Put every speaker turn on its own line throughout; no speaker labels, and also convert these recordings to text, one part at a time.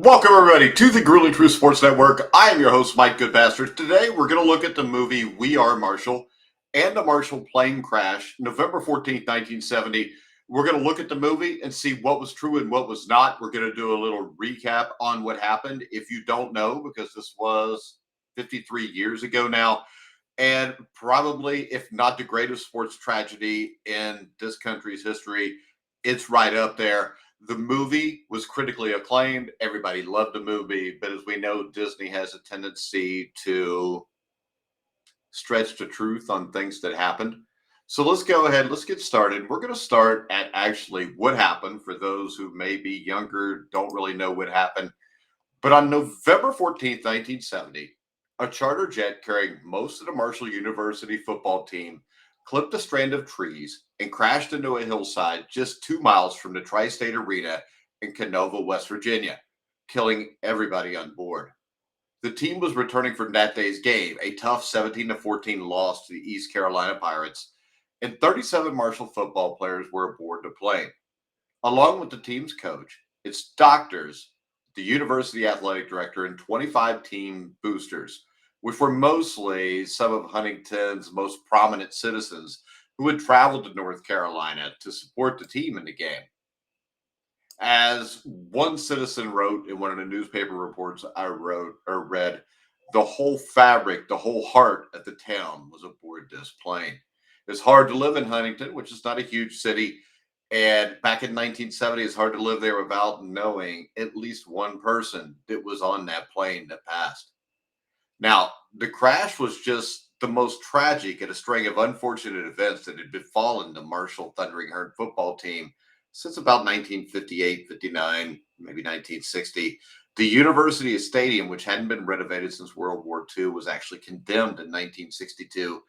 Welcome, everybody, to the Grueling Truth Sports Network. I am your host, Mike Goodpaster. Today, we're going to look at the movie We Are Marshall and the Marshall plane crash, November 14th, 1970. We're going to look at the movie and see what was true and what was not. We're going to do a little recap on what happened. If you don't know, because this was 53 years ago now, and probably, if not the greatest sports tragedy in this country's history, it's right up there. The movie was critically acclaimed. Everybody loved the movie, but as we know, Disney has a tendency to stretch the truth on things that happened. So let's go ahead, let's get started. We're going to start at actually what happened for those who may be younger, don't really know what happened. But on November 14th, 1970, a charter jet carrying most of the Marshall University football team clipped a strand of trees and crashed into a hillside just 2 miles from the Tri State Arena in Canova, West Virginia, killing everybody on board. The team was returning from that day's game, a tough 17-14 loss to the East Carolina Pirates, and 37 Marshall football players were aboard the plane. Along with the team's coach, its doctors, the university athletic director, and 25 team boosters, which were mostly some of Huntington's most prominent citizens who had traveled to North Carolina to support the team in the game. As one citizen wrote in one of the newspaper reports I wrote or read, the whole fabric, the whole heart of the town was aboard this plane. It's hard to live in Huntington, which is not a huge city. And back in 1970, it's hard to live there without knowing at least one person that was on that plane that passed. Now, the crash was just the most tragic in a string of unfortunate events that had befallen the Marshall Thundering Herd football team since about 1958, 59, maybe 1960. The University Stadium, which hadn't been renovated since World War II, was actually condemned in 1962.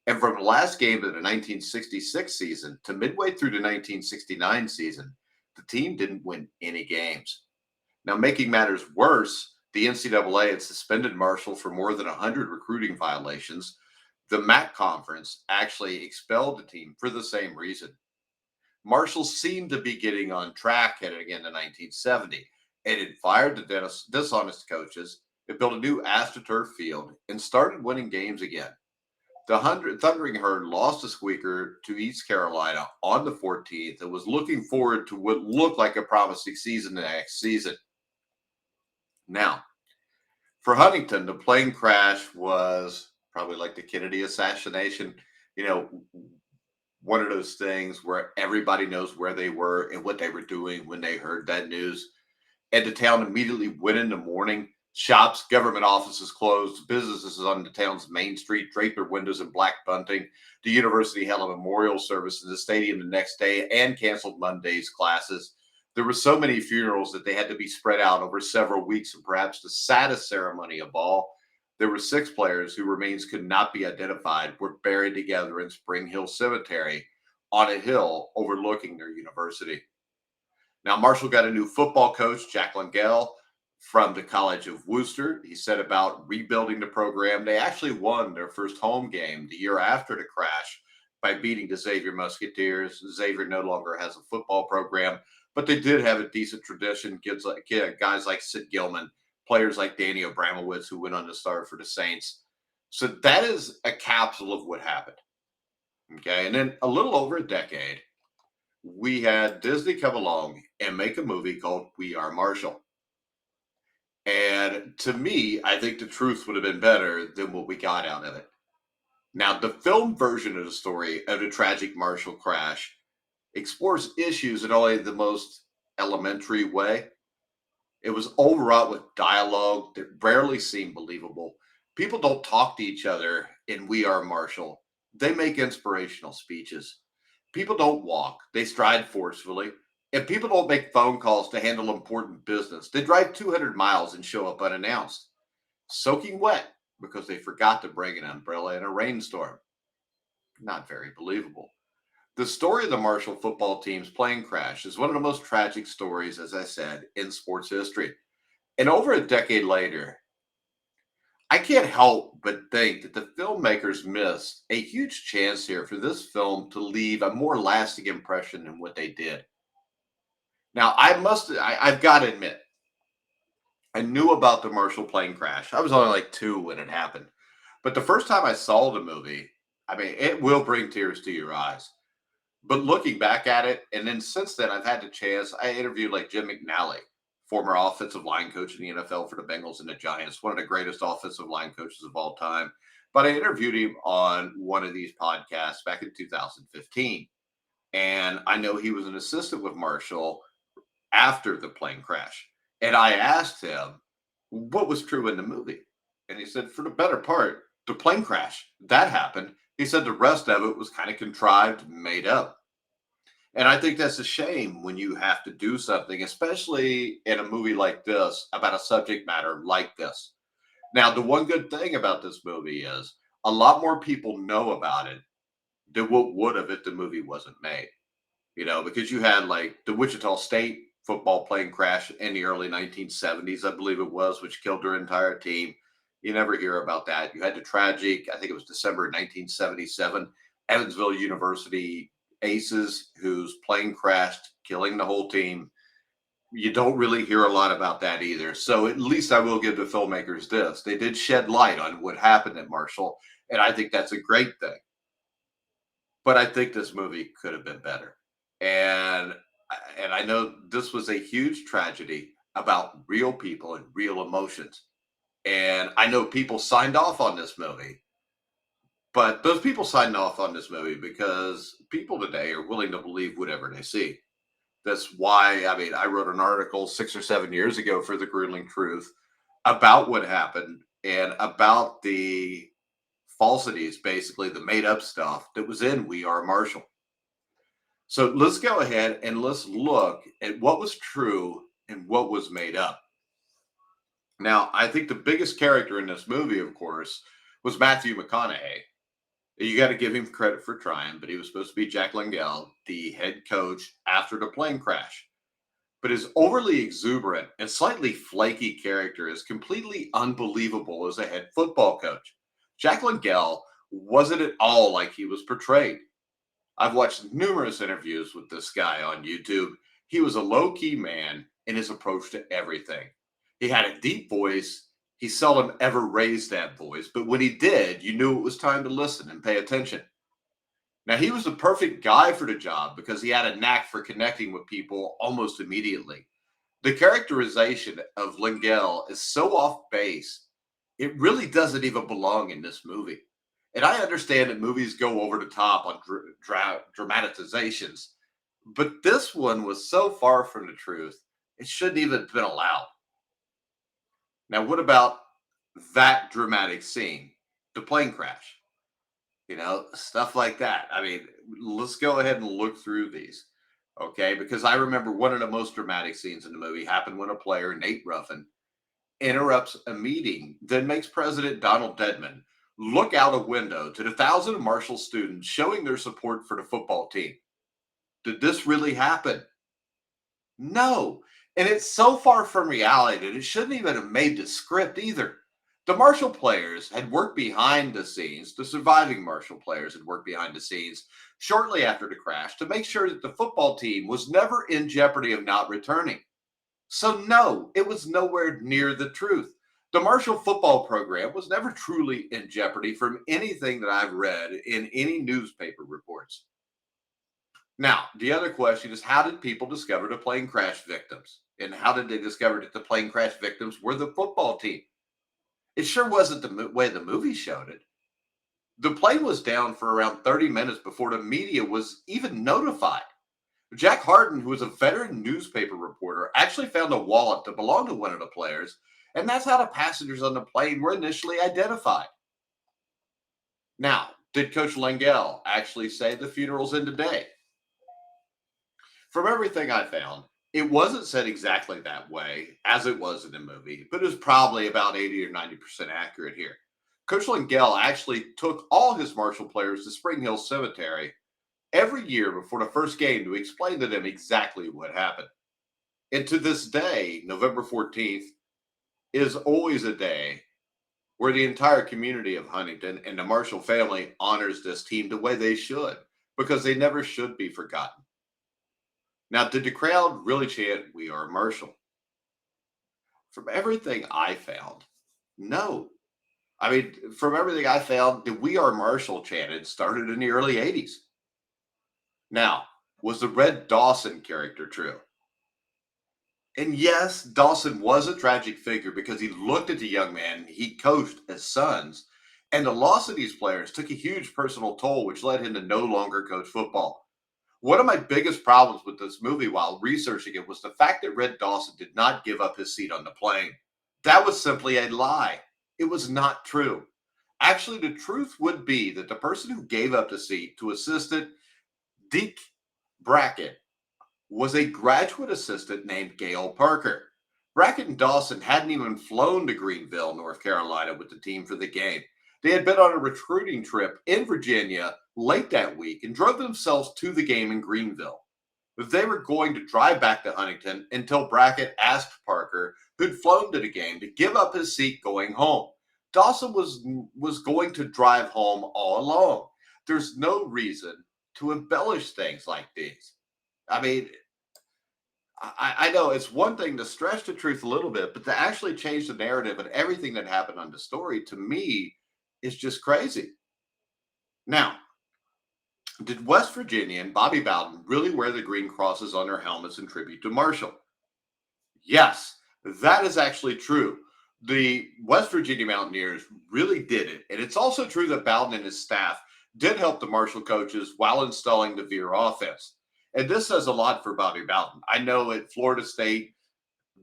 And from the last game of the 1966 season to midway through the 1969 season, the team didn't win any games. Now, making matters worse, the NCAA had suspended Marshall for more than 100 recruiting violations. The MAC conference actually expelled the team for the same reason. Marshall seemed to be getting on track heading into 1970. It had fired the dishonest coaches, it built a new AstroTurf field, and started winning games again. The Thundering Herd lost a squeaker to East Carolina on the 14th and was looking forward to what looked like a promising season the next season. Now, for Huntington, the plane crash was probably like the Kennedy assassination, you know, one of those things where everybody knows where they were and what they were doing when they heard that news. And the town immediately went into mourning. Shops, government offices closed, businesses on the town's main street draped their windows in black bunting. The university held a memorial service in the stadium the next day and canceled Monday's classes. There were so many funerals that they had to be spread out over several weeks, and perhaps the saddest ceremony of all, there were 6 players whose remains could not be identified, were buried together in Spring Hill Cemetery on a hill overlooking their university. Now, Marshall got a new football coach, Jack Langell, from the College of Worcester. He set about rebuilding the program. They actually won their first home game the year after the crash by beating the Xavier Musketeers. Xavier no longer has a football program, but they did have a decent tradition. Guys like Sid Gilman, players like Danny Abramowitz, who went on to start for the Saints. So that is a capsule of what happened. Okay, and then a little over a decade, we had Disney come along and make a movie called We Are Marshall. And to me, I think the truth would have been better than what we got out of it. Now, the film version of the story of the tragic Marshall crash explores issues in only the most elementary way. It was overwrought with dialogue that rarely seemed believable. People don't talk to each other in We Are Marshall. They make inspirational speeches. People don't walk, they stride forcefully. And people don't make phone calls to handle important business. They drive 200 miles and show up unannounced, soaking wet because they forgot to bring an umbrella in a rainstorm. Not very believable. The story of the Marshall football team's plane crash is one of the most tragic stories, as I said, in sports history. And over a decade later, I can't help but think that the filmmakers missed a huge chance here for this film to leave a more lasting impression than what they did. Now, I've got to admit, I knew about the Marshall plane crash. I was only like 2 when it happened. But the first time I saw the movie, I mean, it will bring tears to your eyes. But looking back at it, and then since then, I've had the chance. I interviewed like Jim McNally, former offensive line coach in the NFL for the Bengals and the Giants, one of the greatest offensive line coaches of all time. But I interviewed him on one of these podcasts back in 2015. And I know he was an assistant with Marshall after the plane crash. And I asked him what was true in the movie. And he said, for the better part, the plane crash, that happened. He said the rest of it was kind of contrived, made up. And I think that's a shame when you have to do something, especially in a movie like this, about a subject matter like this. Now, the one good thing about this movie is a lot more people know about it than what would have if the movie wasn't made. Because you had like the Wichita State football plane crash in the early 1970s, I believe it was, which killed their entire team. You never hear about that. You had the tragic, I think it was December 1977, Evansville University Aces, whose plane crashed, killing the whole team. You don't really hear a lot about that either. So at least I will give the filmmakers this. They did shed light on what happened at Marshall, and I think that's a great thing. But I think this movie could have been better. And and I know this was a huge tragedy about real people and real emotions. And I know people signed off on this movie, but those people signed off on this movie because people today are willing to believe whatever they see. That's why, I mean, I wrote an article 6 or 7 years ago for the Grueling Truth about what happened and about the falsities, basically the made up stuff that was in We Are Marshall. So let's go ahead and let's look at what was true and what was made up. Now, I think the biggest character in this movie, of course, was Matthew McConaughey. You got to give him credit for trying, but he was supposed to be Jack Langell, the head coach after the plane crash. But his overly exuberant and slightly flaky character is completely unbelievable as a head football coach. Jack Langell wasn't at all like he was portrayed. I've watched numerous interviews with this guy on YouTube. He was a low key man in his approach to everything. He had a deep voice. He seldom ever raised that voice, but when he did, you knew it was time to listen and pay attention. Now, he was the perfect guy for the job because he had a knack for connecting with people almost immediately. The characterization of Lingell is so off base, it really doesn't even belong in this movie. And I understand that movies go over the top on dramatizations, but this one was so far from the truth, it shouldn't even have been allowed. Now, what about that dramatic scene? The plane crash, stuff like that. I mean, let's go ahead and look through these, okay? Because I remember one of the most dramatic scenes in the movie happened when a player, Nate Ruffin, interrupts a meeting that makes President Donald Dedman look out a window to the thousand of Marshall students showing their support for the football team. Did this really happen? No. And it's so far from reality that it shouldn't even have made the script either. The Marshall players had worked behind the scenes, the surviving Marshall players had worked behind the scenes shortly after the crash to make sure that the football team was never in jeopardy of not returning. So, no, it was nowhere near the truth. The Marshall football program was never truly in jeopardy from anything that I've read in any newspaper reports. Now, the other question is how did people discover the plane crash victims? And how did they discover that the plane crash victims were the football team? It sure wasn't the way the movie showed it. The plane was down for around 30 minutes before the media was even notified. Jack Harden, who was a veteran newspaper reporter, actually found a wallet that belonged to one of the players, and that's how the passengers on the plane were initially identified. Now, did Coach Langell actually say the funeral's in today? From everything I found, it wasn't said exactly that way as it was in the movie, but it was probably about 80 or 90% accurate here. Coach Langell actually took all his Marshall players to Spring Hill Cemetery every year before the first game to explain to them exactly what happened. And to this day, November 14th is always a day where the entire community of Huntington and the Marshall family honors this team the way they should, because they never should be forgotten. Now, did the crowd really chant, "We are Marshall"? From everything I found, no. I mean, from everything I found, the We Are Marshall chant started in the early 80s. Now, was the Red Dawson character true? And yes, Dawson was a tragic figure because he looked at the young man he coached as sons, and the loss of these players took a huge personal toll, which led him to no longer coach football. One of my biggest problems with this movie while researching it was the fact that Red Dawson did not give up his seat on the plane. That was simply a lie. It was not true. Actually, the truth would be that the person who gave up the seat to assistant Deke Brackett was a graduate assistant named Gail Parker. Brackett and Dawson hadn't even flown to Greenville, North Carolina with the team for the game. They had been on a recruiting trip in Virginia late that week and drove themselves to the game in Greenville. They were going to drive back to Huntington until Brackett asked Parker, who'd flown to the game, to give up his seat going home. Dawson was going to drive home all alone. There's no reason to embellish things like these. I mean, I know it's one thing to stretch the truth a little bit, but to actually change the narrative and everything that happened on the story, to me, is just crazy. Now, did West Virginia and Bobby Bowden really wear the green crosses on their helmets in tribute to Marshall? Yes, that is actually true. The West Virginia Mountaineers really did it. And it's also true that Bowden and his staff did help the Marshall coaches while installing the Veer offense. And this says a lot for Bobby Bowden. I know at Florida State,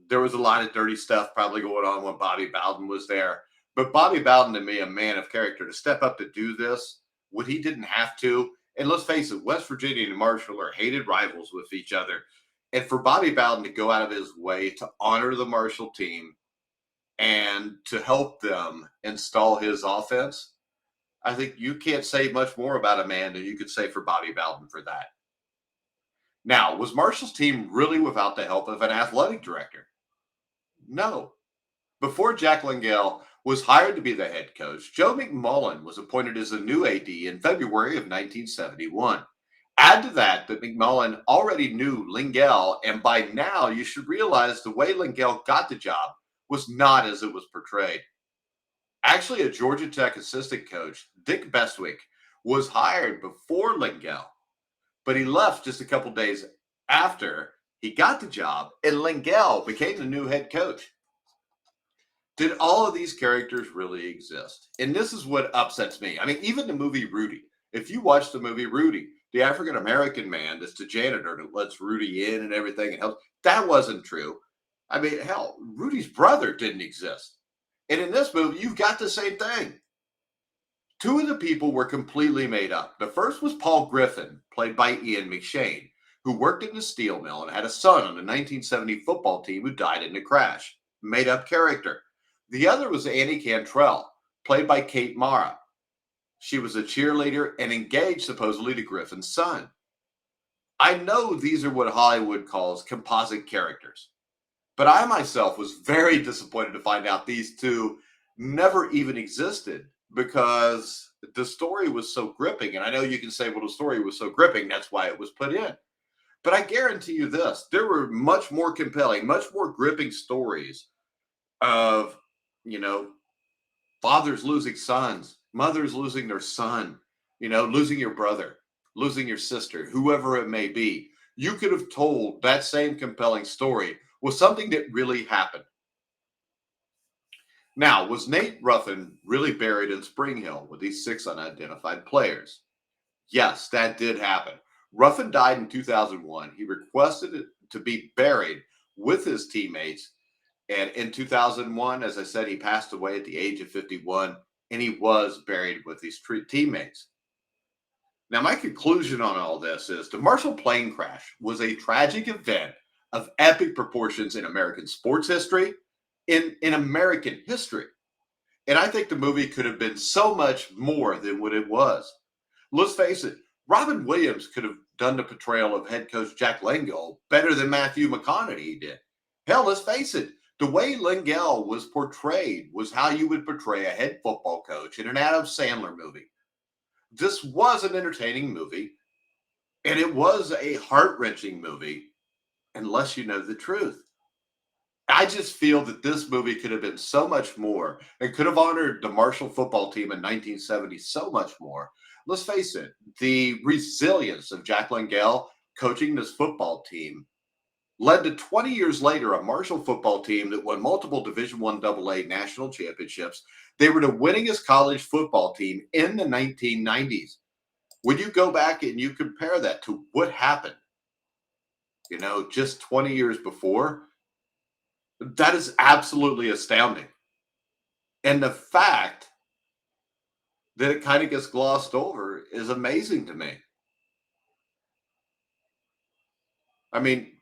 there was a lot of dirty stuff probably going on when Bobby Bowden was there. But Bobby Bowden, to me, a man of character, to step up to do this when he didn't have to. And let's face it, West Virginia and Marshall are hated rivals with each other. And for Bobby Bowden to go out of his way to honor the Marshall team and to help them install his offense, I think you can't say much more about a man than you could say for Bobby Bowden for that. Now, was Marshall's team really without the help of an athletic director? No. Before Jack Langell was hired to be the head coach, Joe McMullen was appointed as the new AD in February of 1971. Add to that McMullen already knew Langell, and by now you should realize the way Langell got the job was not as it was portrayed. Actually, a Georgia Tech assistant coach, Dick Bestwick, was hired before Langell, but he left just a couple days after he got the job, and Langell became the new head coach. Did all of these characters really exist? And this is what upsets me. I mean, even the movie Rudy. If you watch the movie Rudy, the African American man that's the janitor that lets Rudy in and everything and helps, that wasn't true. I mean, hell, Rudy's brother didn't exist. And in this movie, you've got the same thing. Two of the people were completely made up. The first was Paul Griffin, played by Ian McShane, who worked in the steel mill and had a son on the 1970 football team who died in the crash. Made up character. The other was Annie Cantrell, played by Kate Mara. She was a cheerleader and engaged supposedly to Griffin's son. I know these are what Hollywood calls composite characters, but I myself was very disappointed to find out these two never even existed because the story was so gripping. And I know you can say, well, the story was so gripping, that's why it was put in. But I guarantee you this, there were much more compelling, much more gripping stories of, fathers losing sons, mothers losing their son, losing your brother, losing your sister, whoever it may be. You could have told that same compelling story with something that really happened. Now, was Nate Ruffin really buried in Spring Hill with these 6 unidentified players? Yes, that did happen. Ruffin died in 2001. He requested to be buried with his teammates. And in 2001, as I said, he passed away at the age of 51, and he was buried with his teammates. Now, my conclusion on all this is the Marshall plane crash was a tragic event of epic proportions in American sports history, in American history. And I think the movie could have been so much more than what it was. Let's face it, Robin Williams could have done the portrayal of head coach Jack Langell better than Matthew McConaughey did. Hell, let's face it, the way Langell was portrayed was how you would portray a head football coach in an Adam Sandler movie. This was an entertaining movie, and it was a heart-wrenching movie, unless you know the truth. I just feel that this movie could have been so much more and could have honored the Marshall football team in 1970 so much more. Let's face it, the resilience of Jacqueline Gale coaching this football team led to 20 years later a Marshall football team that won multiple Division One AA national championships. They were the winningest college football team in the 1990s. When you go back and you compare that to what happened, just 20 years before, that is absolutely astounding. And the fact that it kind of gets glossed over is amazing to me. I mean,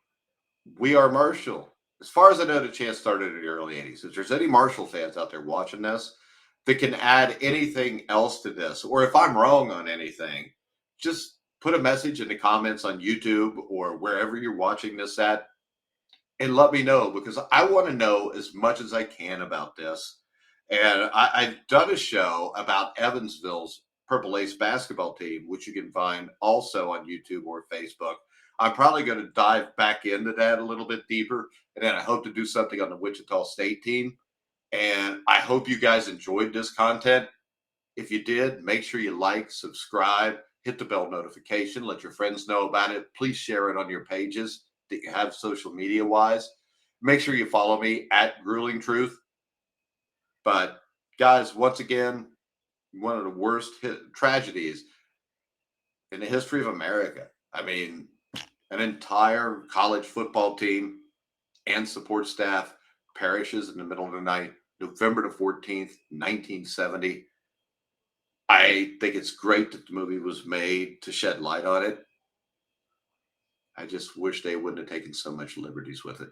we are Marshall. As far as I know, the chant started in the early 80s. If there's any Marshall fans out there watching this that can add anything else to this, or if I'm wrong on anything, just put a message in the comments on YouTube or wherever you're watching this at and let me know, because I want to know as much as I can about this. And I've done a show about Evansville's Purple Ace basketball team, which you can find also on YouTube or Facebook. I'm probably going to dive back into that a little bit deeper. And then I hope to do something on the Wichita State team. And I hope you guys enjoyed this content. If you did, make sure you like, subscribe, hit the bell notification, let your friends know about it. Please share it on your pages that you have social media wise. Make sure you follow me at Grueling Truth. But guys, once again, one of the worst tragedies in the history of America. I mean, an entire college football team and support staff perishes in the middle of the night, November the 14th, 1970. I think it's great that the movie was made to shed light on it. I just wish they wouldn't have taken so much liberties with it.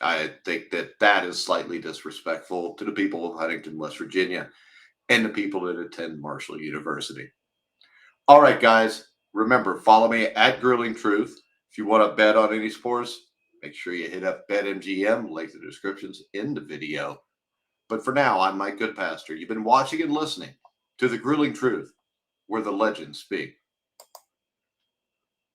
I think that that is slightly disrespectful to the people of Huntington, West Virginia, and the people that attend Marshall University. All right, guys, remember, follow me at Grueling Truth. If you want to bet on any sports, make sure you hit up BetMGM, link the descriptions in the video. But for now, I'm Mike Goodpaster. You've been watching and listening to The Grueling Truth, where the legends speak.